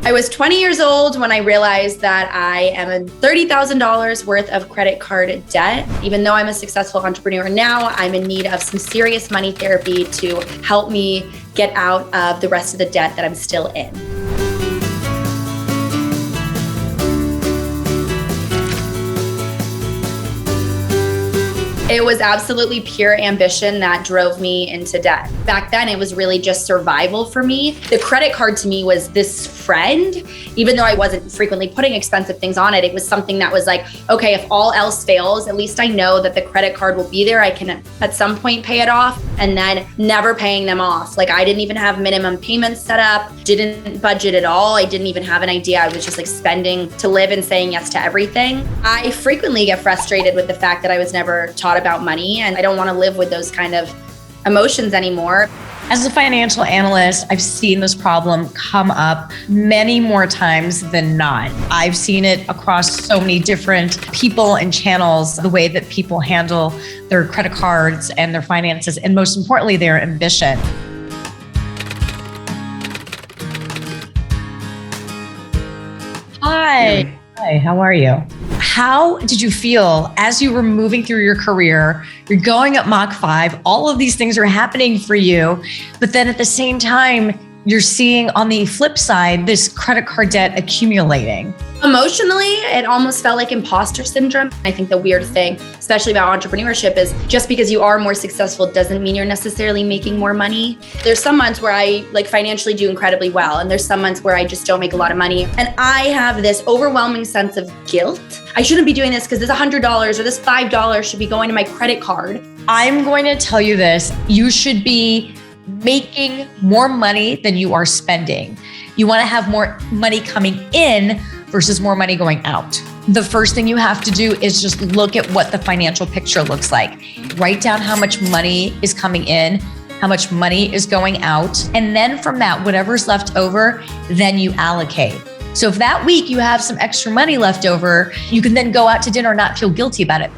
I was 20 years old when I realized that I am in $30,000 worth of credit card debt. Even though I'm a successful entrepreneur now, I'm in need of some serious money therapy to help me get out of the rest of the debt that I'm still in. It was absolutely pure ambition that drove me into debt. Back then, it was really just survival for me. The credit card to me was this friend. Even though I wasn't frequently putting expensive things on it, it was something that was like, okay, if all else fails, at least I know that the credit card will be there. I can at some point pay it off, and then never paying them off. Like, I didn't even have minimum payments set up, didn't budget at all. I didn't even have an idea. I was just like spending to live and saying yes to everything. I frequently get frustrated with the fact that I was never taught about money, and I don't want to live with those kind of emotions anymore. As a financial analyst, I've seen this problem come up many more times than not. I've seen it across so many different people and channels, the way that people handle their credit cards and their finances, and most importantly, their ambition. Hi. Hi, how are you? How did you feel as you were moving through your career? You're going at Mach 5, all of these things are happening for you, but then at the same time, you're seeing on the flip side, this credit card debt accumulating. Emotionally, it almost felt like imposter syndrome. I think the weird thing, especially about entrepreneurship, is just because you are more successful doesn't mean you're necessarily making more money. There's some months where I financially do incredibly well, and there's some months where I just don't make a lot of money. And I have this overwhelming sense of guilt. I shouldn't be doing this because this $100 or this $5 should be going to my credit card. I'm going to tell you this, you should be making more money than you are spending. You want to have more money coming in versus more money going out. The first thing you have to do is just look at what the financial picture looks like. Write down how much money is coming in, how much money is going out. And then from that, whatever's left over, then you allocate. So if that week you have some extra money left over, you can then go out to dinner and not feel guilty about it.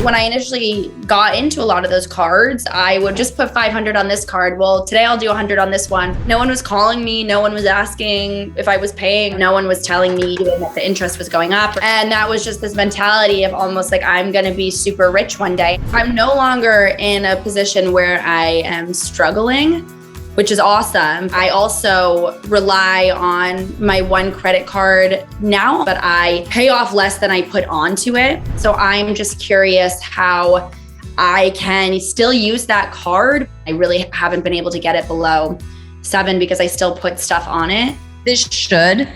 When I initially got into a lot of those cards, I would just put 500 on this card. Well, today I'll do 100 on this one. No one was calling me. No one was asking if I was paying. No one was telling me that the interest was going up. And that was just this mentality of almost like I'm going to be super rich one day. I'm no longer in a position where I am struggling, which is awesome. I also rely on my one credit card now, but I pay off less than I put onto it. So I'm just curious how I can still use that card. I really haven't been able to get it below 7 because I still put stuff on it. This should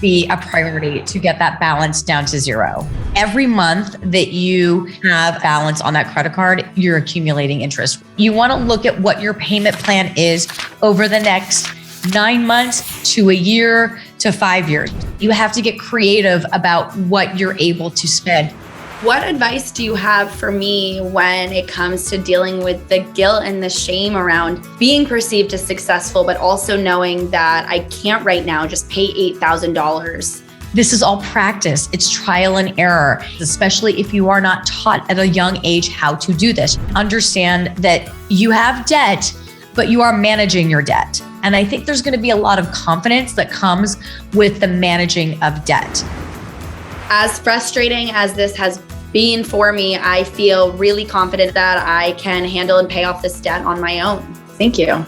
be a priority to get that balance down to 0. Every month that you have balance on that credit card, you're accumulating interest. You want to look at what your payment plan is over the next 9 months to a year to 5 years. You have to get creative about what you're able to spend. What advice do you have for me when it comes to dealing with the guilt and the shame around being perceived as successful, but also knowing that I can't right now just pay $8,000? This is all practice. It's trial and error, especially if you are not taught at a young age how to do this. Understand that you have debt, but you are managing your debt. And I think there's going to be a lot of confidence that comes with the managing of debt. As frustrating as this has been for me, I feel really confident that I can handle and pay off this debt on my own. Thank you.